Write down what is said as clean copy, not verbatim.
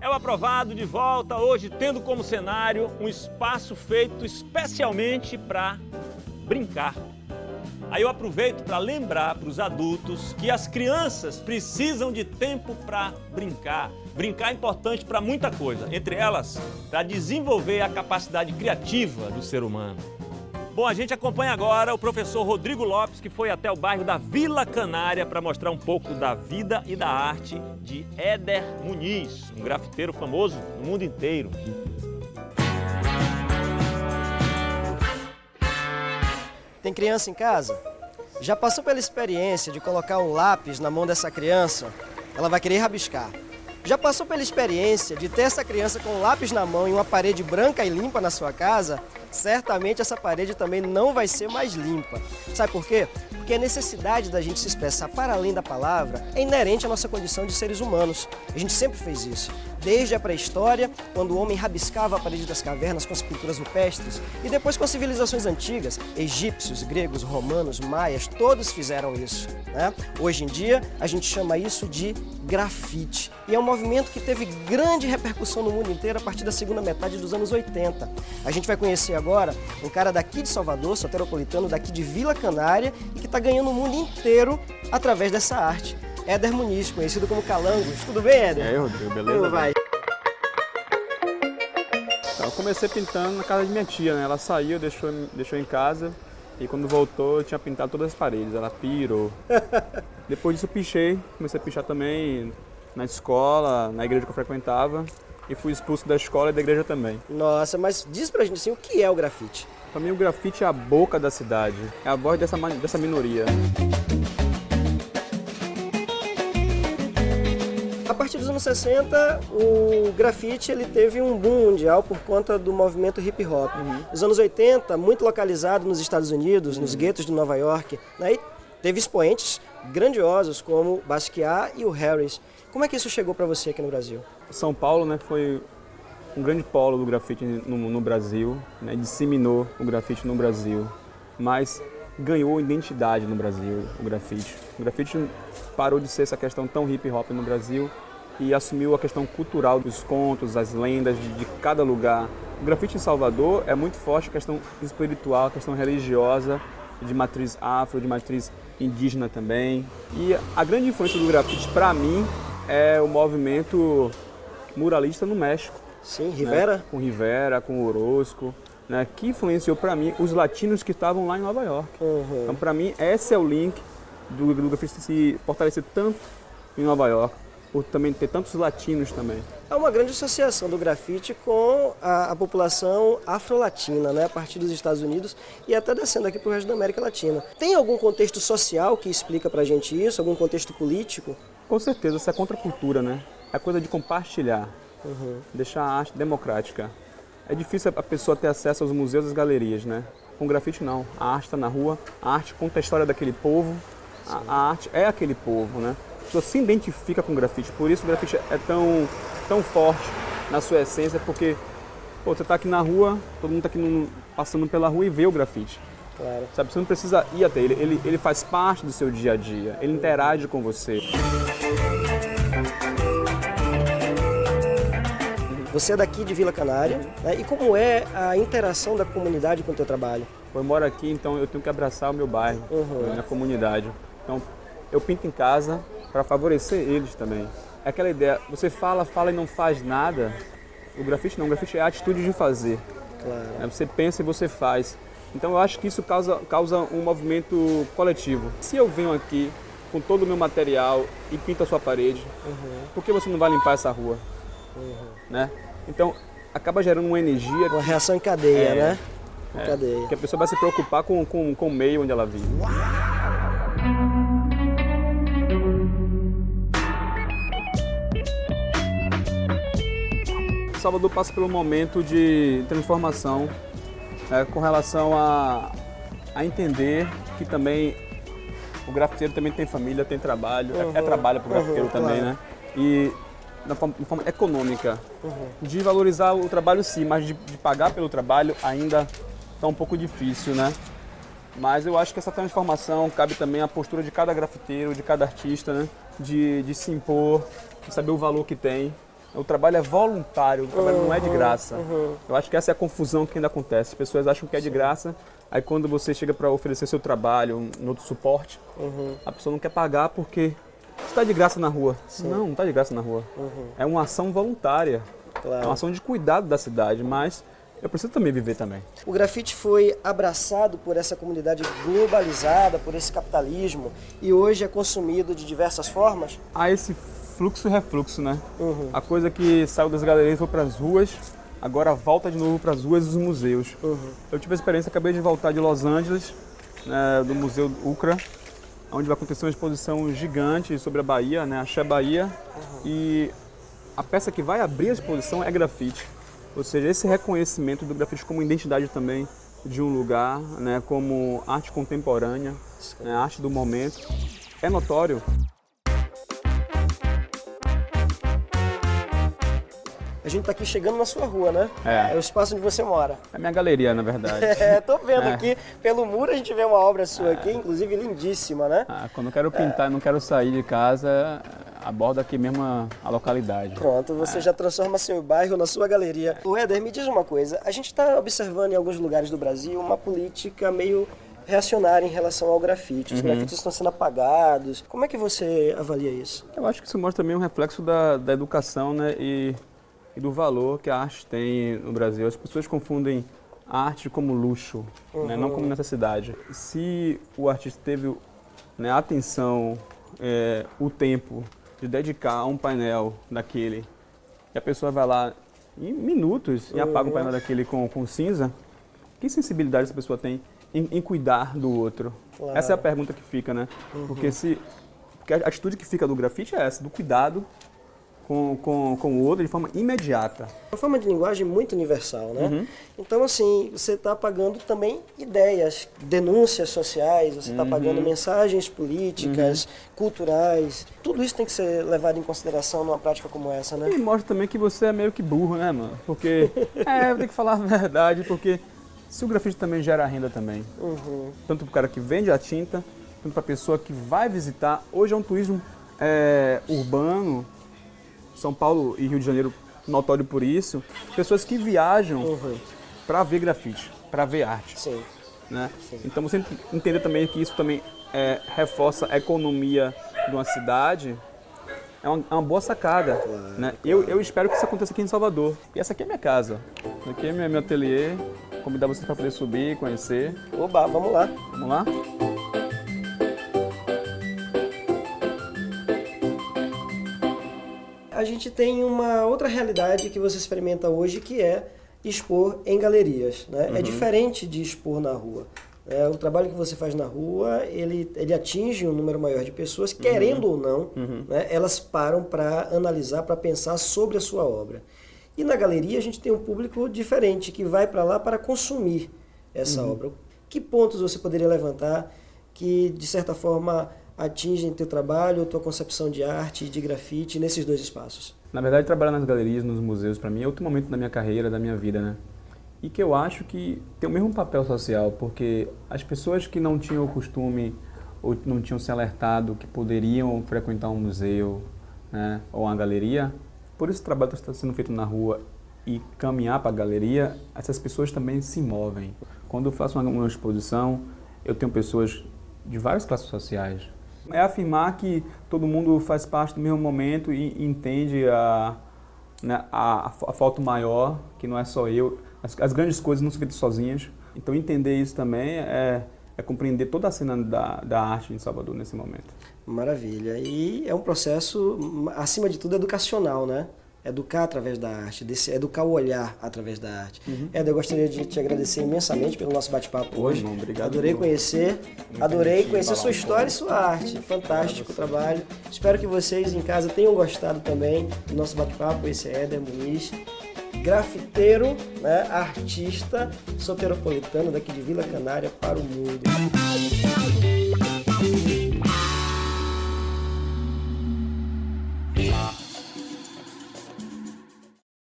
É o Aprovado de volta, hoje tendo como cenário um espaço feito especialmente para brincar. Aí eu aproveito para lembrar para os adultos que as crianças precisam de tempo para brincar. Brincar é importante para muita coisa, entre elas, para desenvolver a capacidade criativa do ser humano. Bom, a gente acompanha agora o professor Rodrigo Lopes, que foi até o bairro da Vila Canária para mostrar um pouco da vida e da arte de Éder Muniz, um grafiteiro famoso no mundo inteiro. Tem criança em casa? Já passou pela experiência de colocar um lápis na mão dessa criança? Ela vai querer rabiscar. Já passou pela experiência de ter essa criança com um lápis na mão e uma parede branca e limpa na sua casa? Certamente essa parede também não vai ser mais limpa. Sabe por quê? Porque a necessidade da gente se expressar para além da palavra é inerente à nossa condição de seres humanos. A gente sempre fez isso. Desde a pré-história, quando o homem rabiscava a parede das cavernas com as pinturas rupestres, e depois com as civilizações antigas, egípcios, gregos, romanos, maias, todos fizeram isso, né? Hoje em dia, a gente chama isso de grafite. E é um movimento que teve grande repercussão no mundo inteiro a partir da segunda metade dos anos 80. A gente vai conhecer agora um cara daqui de Salvador, soteropolitano, daqui de Vila Canária, e que está ganhando o mundo inteiro através dessa arte. Éder Muniz, conhecido como Calangos. Tudo bem, Éder? E aí, Rodrigo, beleza? Como vai? Então, eu comecei pintando na casa de minha tia, né? Ela saiu, deixou em casa e quando voltou eu tinha pintado todas as paredes, ela pirou. Depois disso eu pichei, comecei a pichar também na escola, na igreja que eu frequentava e fui expulso da escola e da igreja também. Nossa, mas diz pra gente assim, o que é o grafite? Pra mim o grafite é a boca da cidade, é a voz dessa minoria. A partir dos anos 60, o grafite ele teve um boom mundial por conta do movimento hip hop. Nos anos 80, muito localizado nos Estados Unidos, nos guetos de Nova York, né? E teve expoentes grandiosos como Basquiat e o Harris. Como é que isso chegou para você aqui no Brasil? São Paulo, né, foi um grande polo do grafite no Brasil, né, disseminou o grafite no Brasil, mas ganhou identidade no Brasil, o grafite. O grafite parou de ser essa questão tão hip hop no Brasil e assumiu a questão cultural dos contos, as lendas de cada lugar. O grafite em Salvador é muito forte a questão espiritual, a questão religiosa, de matriz afro, de matriz indígena também. E a grande influência do grafite, para mim, é o movimento muralista no México. Sim, Rivera? Né? Com Rivera, com Orozco, né? Que influenciou para mim os latinos que estavam lá em Nova York. Então, para mim, esse é o link do grafite se fortalecer tanto em Nova York, por também ter tantos latinos também. Há uma grande associação do grafite com a população afro-latina, né? A partir dos Estados Unidos e até descendo aqui para o resto da América Latina. Tem algum contexto social que explica para a gente isso? Algum contexto político? Com certeza, essa é a contracultura, né? É coisa de compartilhar, deixar a arte democrática. É difícil a pessoa ter acesso aos museus e às galerias, né? Com grafite não, a arte está na rua, a arte conta a história daquele povo, a arte é aquele povo, né? A pessoa se identifica com o grafite, por isso o grafite é tão forte na sua essência, porque pô, você está aqui na rua, todo mundo está aqui passando pela rua e vê o grafite. Claro. Sabe, você não precisa ir até ele, ele faz parte do seu dia a dia, ele interage com você. Você é daqui de Vila Canária, né? E como é a interação da comunidade com o teu trabalho? Eu moro aqui, então eu tenho que abraçar o meu bairro, a minha comunidade. Então eu pinto em casa para favorecer eles também. É aquela ideia, você fala e não faz nada. O grafite não, o grafite é a atitude de fazer. Claro. Você pensa e você faz. Então eu acho que isso causa um movimento coletivo. Se eu venho aqui com todo o meu material e pinto a sua parede, por que você não vai limpar essa rua? Né? Então acaba gerando uma energia. Uma reação em cadeia, né? Em cadeia. Que a pessoa vai se preocupar com o meio onde ela vive. Salvador passa pelo momento de transformação, com relação a entender que também o grafiteiro também tem família, tem trabalho, é trabalho para o grafiteiro também, né? E de forma econômica, de valorizar o trabalho sim, mas de pagar pelo trabalho ainda está um pouco difícil, né? Mas eu acho que essa transformação cabe também à postura de cada grafiteiro, de cada artista, né? De se impor, de saber o valor que tem, O trabalho é voluntário, o trabalho não é de graça. Eu acho que essa é a confusão que ainda acontece. As pessoas acham que é de graça, aí quando você chega para oferecer seu trabalho, um outro suporte, a pessoa não quer pagar porque está de graça na rua. Não está de graça na rua. É uma ação voluntária, é uma ação de cuidado da cidade, mas eu preciso também viver também. O grafite foi abraçado por essa comunidade globalizada, por esse capitalismo, e hoje é consumido de diversas formas? Há esse fluxo e refluxo, né? A coisa que saiu das galerias foi para as ruas, agora volta de novo para as ruas e os museus. Eu tive a experiência, acabei de voltar de Los Angeles, né, do Museu UCRA, onde vai acontecer uma exposição gigante sobre a Bahia, né, Axé Bahia, e a peça que vai abrir a exposição é grafite. Ou seja, esse reconhecimento do grafite como identidade também de um lugar, né, como arte contemporânea, né, arte do momento, é notório. A gente está aqui chegando na sua rua, né? É o espaço onde você mora. É a minha galeria, na verdade. Tô vendo aqui, pelo muro a gente vê uma obra sua aqui, inclusive lindíssima, né? Quando eu quero pintar e não quero sair de casa, abordo aqui mesmo a localidade. Pronto, você já transforma seu bairro na sua galeria. O Éder, me diz uma coisa, a gente está observando em alguns lugares do Brasil uma política meio reacionária em relação ao grafite. Os grafites estão sendo apagados. Como é que você avalia isso? Eu acho que isso mostra também um reflexo da educação, né, e do valor que a arte tem no Brasil. As pessoas confundem a arte como luxo, né, não como necessidade. Se o artista teve, né, a atenção, o tempo de dedicar a um painel daquele, e a pessoa vai lá em minutos e apaga um painel daquele com cinza, que sensibilidade essa pessoa tem em cuidar do outro? Claro. Essa é a pergunta que fica, né? Porque a atitude que fica do grafite é essa, do cuidado com o outro de forma imediata. Uma forma de linguagem muito universal, né? Então, assim, você está apagando também ideias, denúncias sociais, você está apagando mensagens políticas, culturais. Tudo isso tem que ser levado em consideração numa prática como essa, né? E mostra também que você é meio que burro, né, mano? Porque, eu tenho que falar a verdade, porque se o grafite também gera renda também, tanto para o cara que vende a tinta, quanto para a pessoa que vai visitar. Hoje é um turismo urbano, São Paulo e Rio de Janeiro notório por isso, pessoas que viajam para ver grafite, para ver arte. Sim. Né? Sim. Então você entender também que isso também reforça a economia de uma cidade, é uma boa sacada. Claro, né? Claro. Eu espero que isso aconteça aqui em Salvador. E essa aqui é minha casa, essa aqui é meu ateliê, convidar vocês para poder subir, conhecer. Oba, vamos lá. Vamos lá? A gente tem uma outra realidade que você experimenta hoje, que é expor em galerias, né? É diferente de expor na rua. O trabalho que você faz na rua, ele atinge um número maior de pessoas, querendo ou não, né? Elas param para analisar, para pensar sobre a sua obra. E na galeria a gente tem um público diferente, que vai para lá para consumir essa obra. Que pontos você poderia levantar que, de certa forma, atingem teu trabalho, tua concepção de arte e de grafite nesses dois espaços? Na verdade, trabalhar nas galerias, nos museus, para mim é outro momento da minha carreira, da minha vida, né? E que eu acho que tem o mesmo papel social, porque as pessoas que não tinham o costume ou não tinham se alertado que poderiam frequentar um museu, né, ou uma galeria, por esse trabalho que está sendo feito na rua e caminhar para a galeria, essas pessoas também se movem. Quando eu faço uma exposição, eu tenho pessoas de várias classes sociais. É afirmar que todo mundo faz parte do mesmo momento e entende a foto maior, que não é só eu. As grandes coisas não são feitas sozinhas. Então entender isso também é compreender toda a cena da arte em Salvador nesse momento. Maravilha. E é um processo, acima de tudo, educacional, né? Educar através da arte, educar o olhar através da arte. Éder, eu gostaria de te agradecer imensamente pelo nosso bate-papo hoje. Irmão, obrigado. Adorei conhecer sua história e sua arte. Fantástico o trabalho. Espero que vocês em casa tenham gostado também do nosso bate-papo. Esse é Éder Muniz, grafiteiro, né, artista soteropolitano daqui de Vila Canária para o mundo.